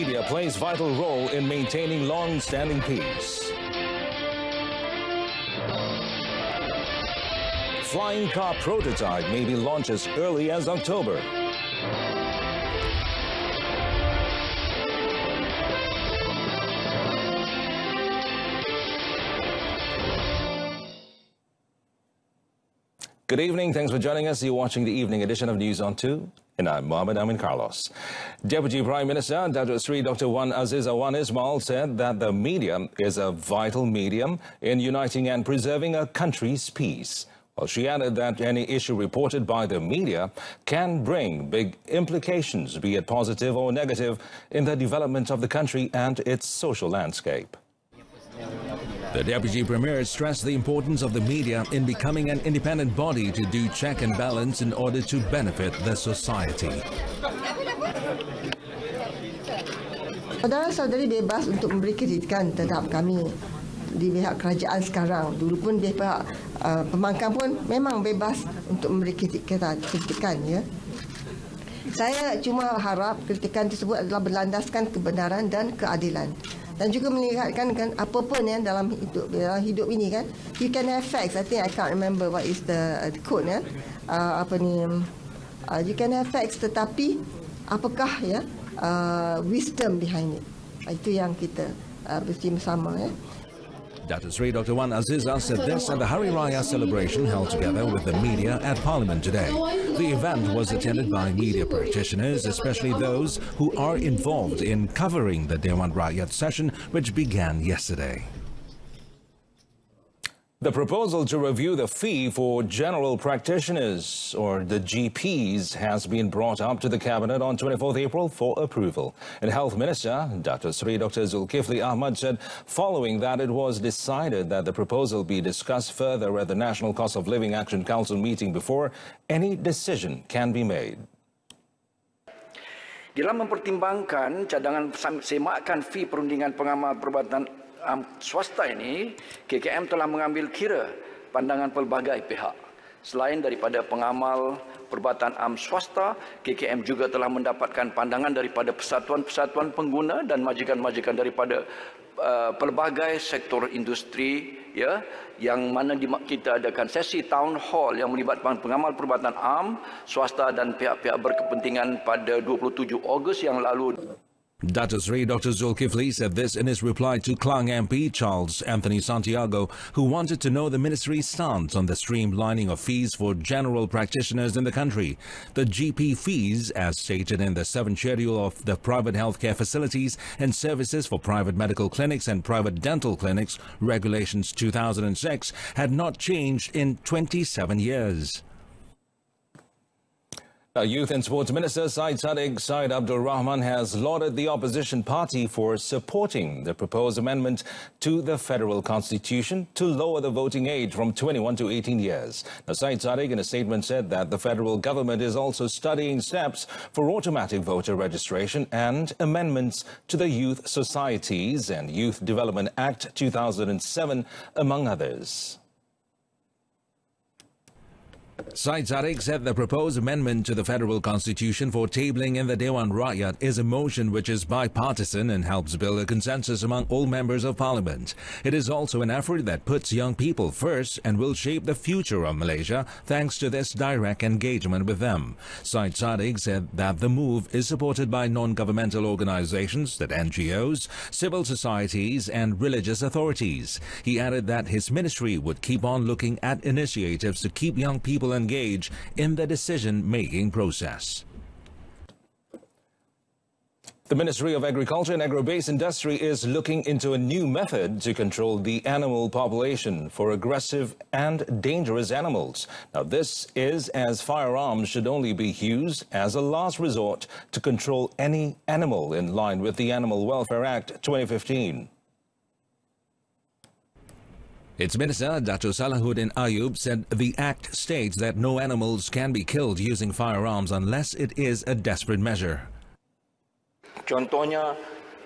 media plays vital role in maintaining long-standing peace. Flying car prototype may be launched as early as October. Good evening. Thanks for joining us. You're watching the evening edition of News on 2. And I'm Mohammed Amin Carlos. Deputy Prime Minister Dr. Wan Aziz Awan Ismail said that the media is a vital medium in uniting and preserving a country's peace. Well, she added that any issue reported by the media can bring big implications, be it positive or negative, in the development of the country and its social landscape. The Deputy Premier stressed the importance of the media in becoming an independent body to do check and balance in order to benefit the society. Saudara-saudari bebas untuk memberi kritikan terhadap kami di pihak kerajaan sekarang. Dulu pun di pihak pembangkang pun memang bebas untuk memberi kritikan. Ya. Saya cuma harap kritikan tersebut adalah berlandaskan kebenaran dan keadilan. Dan juga melihatkan kan apa pun yang dalam hidup ini kan, you can have facts. I think I can't remember what is the quote ya. You can have facts, tetapi apakah ya wisdom behind it. Itu yang kita mesti bersama ya. Datuk Seri Dr. Wan Aziza said this at the Hari Raya celebration held together with the media at Parliament today. The event was attended by media practitioners, especially those who are involved in covering the Dewan Rakyat session, which began yesterday. The proposal to review the fee for general practitioners, or the GPs, has been brought up to the Cabinet on 24th April for approval. And Health Minister Dr. Zulkifli Ahmad said following that it was decided that the proposal be discussed further at the National Cost of Living Action Council meeting before any decision can be made. Dalam mempertimbangkan cadangan semakan fee perundingan pengamal perubatan swasta ini, KKM telah mengambil kira pandangan pelbagai pihak. Selain daripada pengamal perubatan swasta, KKM juga telah mendapatkan pandangan daripada persatuan-persatuan pengguna dan majikan-majikan daripada pelbagai sektor industri, ya, yang mana kita adakan sesi town hall yang melibatkan pengamal perubatan swasta dan pihak-pihak berkepentingan pada 27 Ogos yang lalu. Dr. Zulkifli said this in his reply to Klang MP Charles Anthony Santiago, who wanted to know the ministry's stance on the streamlining of fees for general practitioners in the country. The GP fees, as stated in the 7th schedule of the Private Healthcare Facilities and Services for Private Medical Clinics and Private Dental Clinics, Regulations 2006, had not changed in 27 years. Youth and Sports Minister Syed Abdul Rahman has lauded the opposition party for supporting the proposed amendment to the federal constitution to lower the voting age from 21 to 18 years. Now, Syed Sadiq in a statement said that the federal government is also studying steps for automatic voter registration and amendments to the Youth Societies and Youth Development Act 2007, among others. Syed Sadiq said the proposed amendment to the federal constitution for tabling in the Dewan Rakyat is a motion which is bipartisan and helps build a consensus among all members of parliament. It is also an effort that puts young people first and will shape the future of Malaysia thanks to this direct engagement with them. Syed Sadiq said that the move is supported by non-governmental organizations, that NGOs, civil societies and religious authorities. He added that his ministry would keep on looking at initiatives to keep young people engage in the decision-making process. The Ministry of Agriculture and Agro-Based Industry is looking into a new method to control the animal population for aggressive and dangerous animals. Now, this is as firearms should only be used as a last resort to control any animal in line with the Animal Welfare Act 2015. Its Minister, Dato' Salahuddin Ayub, said the Act states that no animals can be killed using firearms unless it is a desperate measure. Contohnya,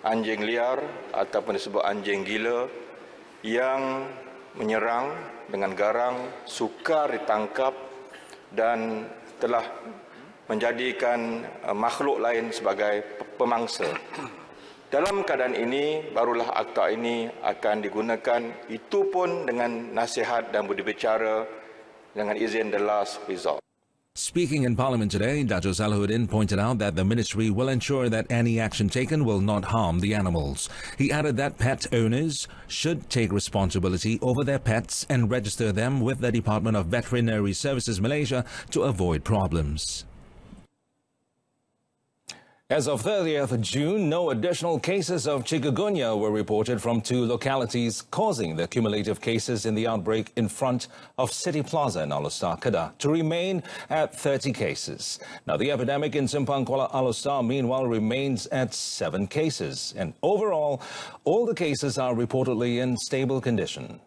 anjing liar ataupun disebut anjing gila yang menyerang dengan garang, sukar ditangkap dan telah menjadikan makhluk lain sebagai pemangsa. Dalam keadaan ini, barulah akta ini akan digunakan, itu pun dengan nasihat dan budi bicara dengan izin the last resort. Speaking in Parliament today, Dato' Salahuddin pointed out that the ministry will ensure that any action taken will not harm the animals. He added that pet owners should take responsibility over their pets and register them with the Department of Veterinary Services Malaysia to avoid problems. As of 30th June, no additional cases of chikungunya were reported from 2 localities, causing the cumulative cases in the outbreak in front of City Plaza in Alor Kedah to remain at 30 cases. Now, the epidemic in Simpang Kuala Alor, meanwhile, remains at 7 cases. And overall, all the cases are reportedly in stable condition.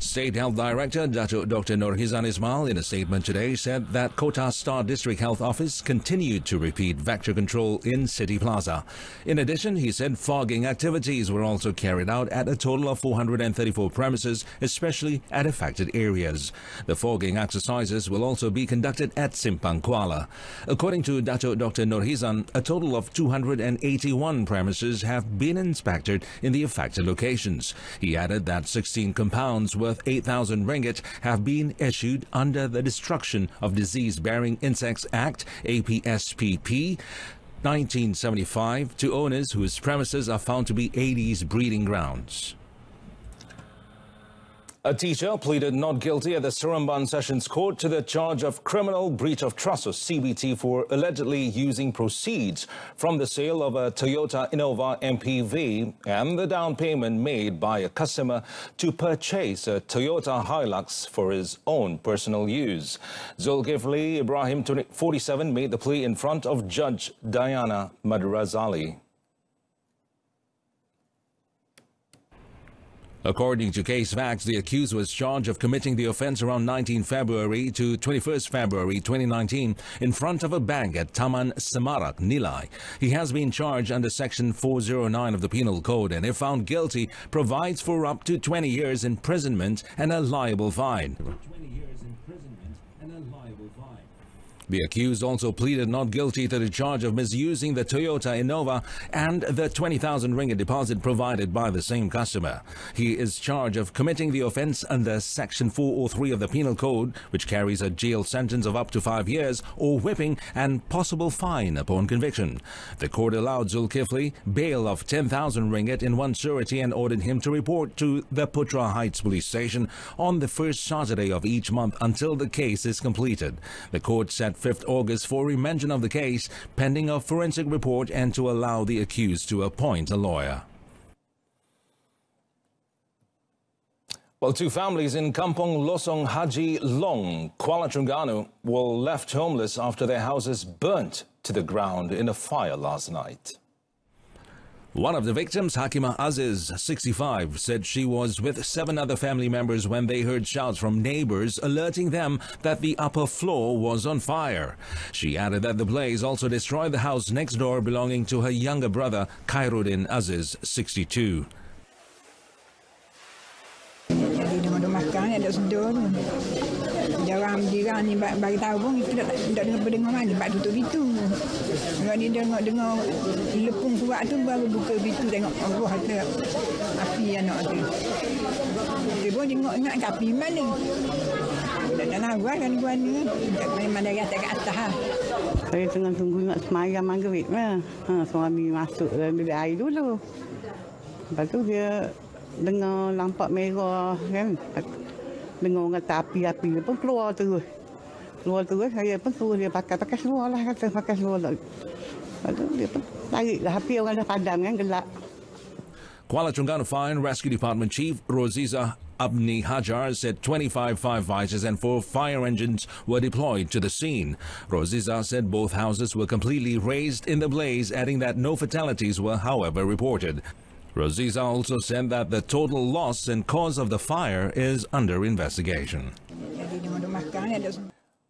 State Health Director Dr. Nurhizan Ismail in a statement today said that Kota Star District Health Office continued to repeat vector control in City Plaza. In addition, he said fogging activities were also carried out at a total of 434 premises, especially at affected areas. The fogging exercises will also be conducted at Simpang Kuala. According to Dr. Nurhizan, a total of 281 premises have been inspected in the affected locations. He added that 16 compounds worth 8,000 ringgit have been issued under the Destruction of Disease-Bearing Insects Act, APSPP, 1975 to owners whose premises are found to be Aedes breeding grounds. A teacher pleaded not guilty at the Seremban Sessions Court to the charge of criminal breach of trust, or CBT, for allegedly using proceeds from the sale of a Toyota Innova MPV and the down payment made by a customer to purchase a Toyota Hilux for his own personal use. Zulkifli Ibrahim, 47, made the plea in front of Judge Diana Madrazali. According to case facts, the accused was charged of committing the offence around 19 February to 21st February 2019 in front of a bank at Taman Semarak, Nilai. He has been charged under Section 409 of the Penal Code and, if found guilty, provides for up to 20 years imprisonment and a liable fine. The accused also pleaded not guilty to the charge of misusing the Toyota Innova and the 20,000 ringgit deposit provided by the same customer. He is charged of committing the offence under Section 403 of the Penal Code, which carries a jail sentence of up to 5 years or whipping and possible fine upon conviction. The court allowed Zulkifli bail of 10,000 ringgit in one surety and ordered him to report to the Putra Heights police station on the first Saturday of each month until the case is completed. The court set 5th August for remention of the case, pending a forensic report, and to allow the accused to appoint a lawyer. Well, 2 families in Kampung Losong Haji Long, Kuala Terengganu, were left homeless after their houses burnt to the ground in a fire last night. One of the victims, Hakimah Aziz, 65, said she was with 7 other family members when they heard shouts from neighbors alerting them that the upper floor was on fire. She added that the blaze also destroyed the house next door belonging to her younger brother, Khairuddin Aziz, 62. Jarang jiran ni bagi tahu pun kita tak dengar mana bab tutup pintu. Kalau dia dengar lepung kuat tu baru buka pintu tengok Allah kata api anak tu. Dia pun ingat api mana. Dan awal kan gua ni memang dari atas ke atas. Saya tengah tunggu nak semayang maghrib lah. Suami masuk dalam bilik air dulu. Lepas tu dia dengar lampak merah kan. Dengar kata api-api dia pun keluar terus. Saya pun suruh dia pakai seluar lah, kata pakai seluar. Lepas tu dia pun tariklah api, orang dah padam kan, gelap. Kuala Terengganu Fire and Rescue Department Chief Roziza Abni Hajar said 25 firefighters and 4 fire engines were deployed to the scene. Roziza said both houses were completely razed in the blaze, adding that no fatalities were, however, reported. Roziza also said that the total loss and cause of the fire is under investigation.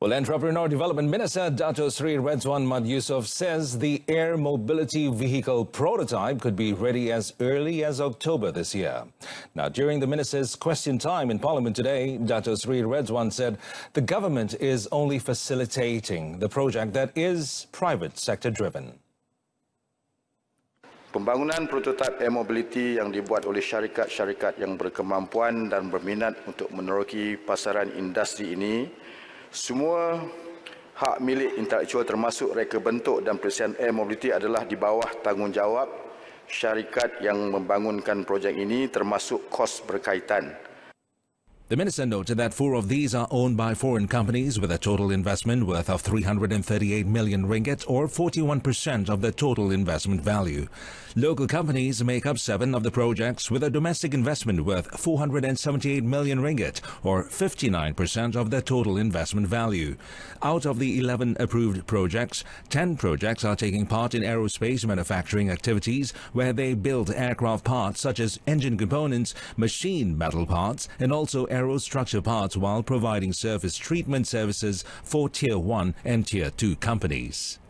Well, Entrepreneur Development Minister Dato Sri Redzwan Mat Yusof says the air mobility vehicle prototype could be ready as early as October this year. Now, during the minister's question time in Parliament today, Dato Sri Redzwan said the government is only facilitating the project that is private sector driven. Pembangunan prototipe air mobility yang dibuat oleh syarikat-syarikat yang berkemampuan dan berminat untuk meneroki pasaran industri ini, semua hak milik intelektual termasuk reka bentuk dan pelesian air mobility adalah di bawah tanggungjawab syarikat yang membangunkan projek ini termasuk kos berkaitan. The minister noted that 4 of these are owned by foreign companies with a total investment worth of 338 million ringgit or 41% of the total investment value. Local companies make up 7 of the projects with a domestic investment worth 478 million ringgit or 59% of the total investment value. Out of the 11 approved projects, 10 projects are taking part in aerospace manufacturing activities where they build aircraft parts such as engine components, machine metal parts and also aerostructure parts while providing surface treatment services for Tier 1 and Tier 2 companies.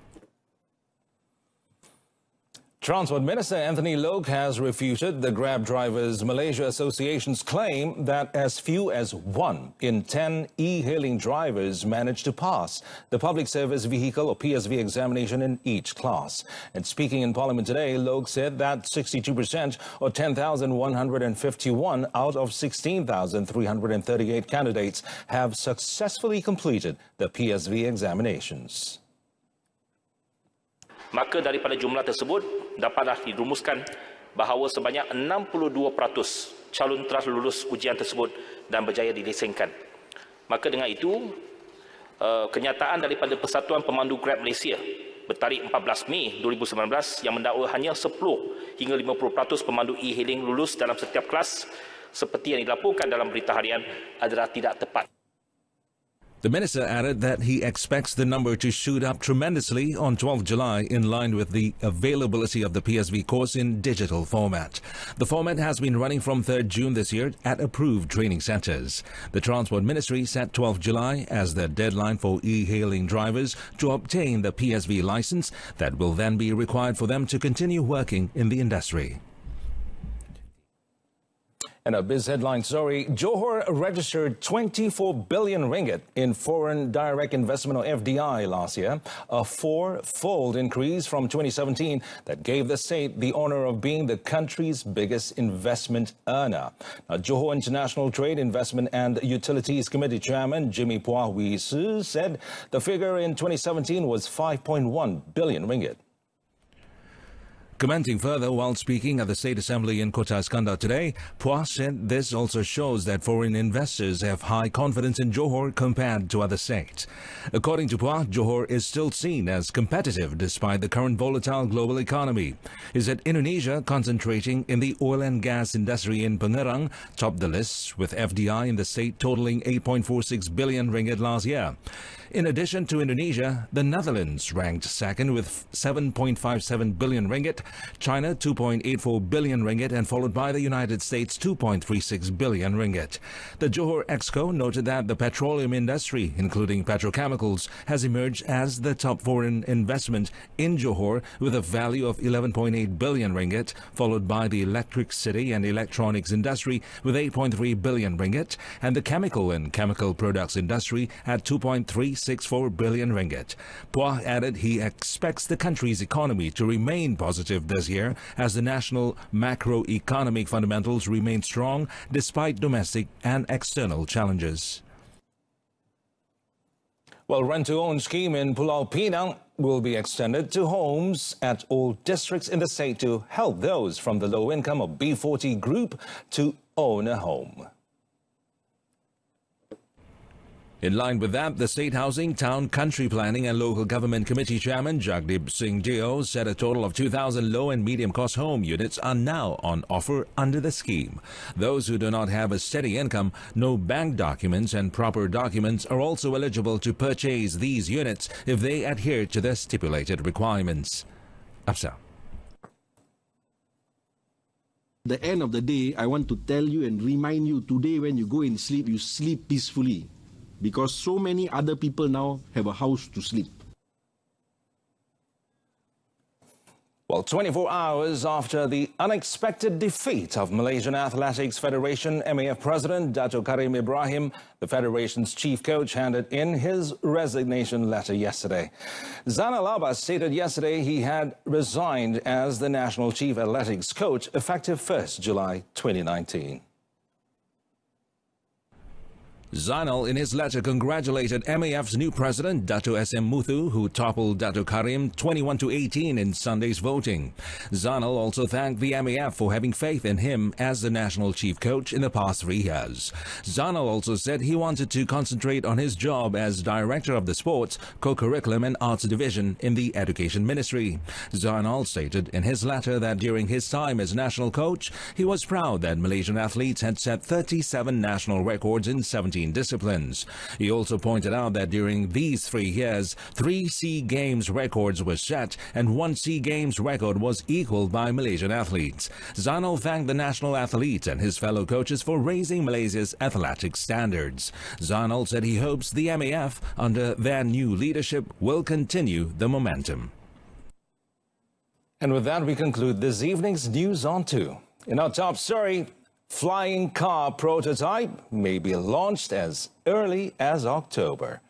Transport Minister Anthony Loke has refuted the Grab Drivers Malaysia Association's claim that as few as 1 in 10 e-hailing drivers manage to pass the Public Service Vehicle or PSV examination in each class. And speaking in Parliament today, Loke said that 62% or 10,151 out of 16,338 candidates have successfully completed the PSV examinations. Maka daripada jumlah tersebut dapatlah dirumuskan bahawa sebanyak 62% calon telah lulus ujian tersebut dan berjaya dilesenkan. Maka dengan itu, kenyataan daripada Persatuan Pemandu Grab Malaysia bertarikh 14 Mei 2019 yang mendakwa hanya 10 hingga 50% pemandu e-hailing lulus dalam setiap kelas seperti yang dilaporkan dalam berita harian adalah tidak tepat. The minister added that he expects the number to shoot up tremendously on 12 July in line with the availability of the PSV course in digital format. The format has been running from 3rd June this year at approved training centres. The Transport Ministry set 12 July as the deadline for e-hailing drivers to obtain the PSV licence that will then be required for them to continue working in the industry. And a biz headline story, Johor registered 24 billion ringgit in foreign direct investment or FDI last year, a 4-fold increase from 2017 that gave the state the honor of being the country's biggest investment earner. Now, Johor International Trade, Investment and Utilities Committee Chairman Jimmy Puah Wee Su said the figure in 2017 was 5.1 billion ringgit. Commenting further while speaking at the State Assembly in Kota Iskandar today, Puah said this also shows that foreign investors have high confidence in Johor compared to other states. According to Puah, Johor is still seen as competitive despite the current volatile global economy. He said Indonesia, concentrating in the oil and gas industry in Pengerang, topped the list with FDI in the state totaling 8.46 billion ringgit last year. In addition to Indonesia, the Netherlands ranked second with 7.57 billion ringgit, China 2.84 billion ringgit, and followed by the United States 2.36 billion ringgit. The Johor Exco noted that the petroleum industry, including petrochemicals, has emerged as the top foreign investment in Johor with a value of 11.8 billion ringgit, followed by the electricity and electronics industry with 8.3 billion ringgit, and the chemical and chemical products industry at 2.364 billion ringgit. Puah added he expects the country's economy to remain positive this year as the national macroeconomic fundamentals remain strong despite domestic and external challenges. Well, rent-to-own scheme in Pulau Pinang will be extended to homes at all districts in the state to help those from the low-income or B40 group to own a home. In line with that, the State Housing, Town, Country Planning and Local Government Committee Chairman Jagdeep Singh Deo said a total of 2,000 low and medium cost home units are now on offer under the scheme. Those who do not have a steady income, no bank documents and proper documents are also eligible to purchase these units if they adhere to the stipulated requirements. Absa. At the end of the day, I want to tell you and remind you today when you go and sleep, you sleep peacefully. because so many other people now have a house to sleep. Well, 24 hours after the unexpected defeat of Malaysian Athletics Federation MAF President Dato' Karim Ibrahim, the federation's chief coach handed in his resignation letter yesterday. Zainal Abbas stated yesterday he had resigned as the national chief athletics coach effective 1st July 2019. Zainal, in his letter, congratulated MAF's new president, Dato' SM Muthu, who toppled Dato' Karim 21-18 in Sunday's voting. Zainal also thanked the MAF for having faith in him as the national chief coach in the past 3 years. Zainal also said he wanted to concentrate on his job as director of the Sports, Co-Curriculum and Arts Division in the Education Ministry. Zainal stated in his letter that during his time as national coach, he was proud that Malaysian athletes had set 37 national records in 17 disciplines. He also pointed out that during these 3 years, 3 SEA Games records were set and 1 SEA Games record was equaled by Malaysian athletes. Zainal thanked the national athlete and his fellow coaches for raising Malaysia's athletic standards. Zainal said he hopes the MAF, under their new leadership, will continue the momentum. And with that, we conclude this evening's News on 2. In our top story, flying car prototype may be launched as early as October.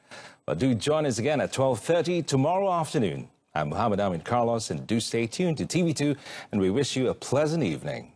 But do join us again at 12:30 tomorrow afternoon. I'm Muhammad Amin Carlos, and do stay tuned to TV2, and we wish you a pleasant evening.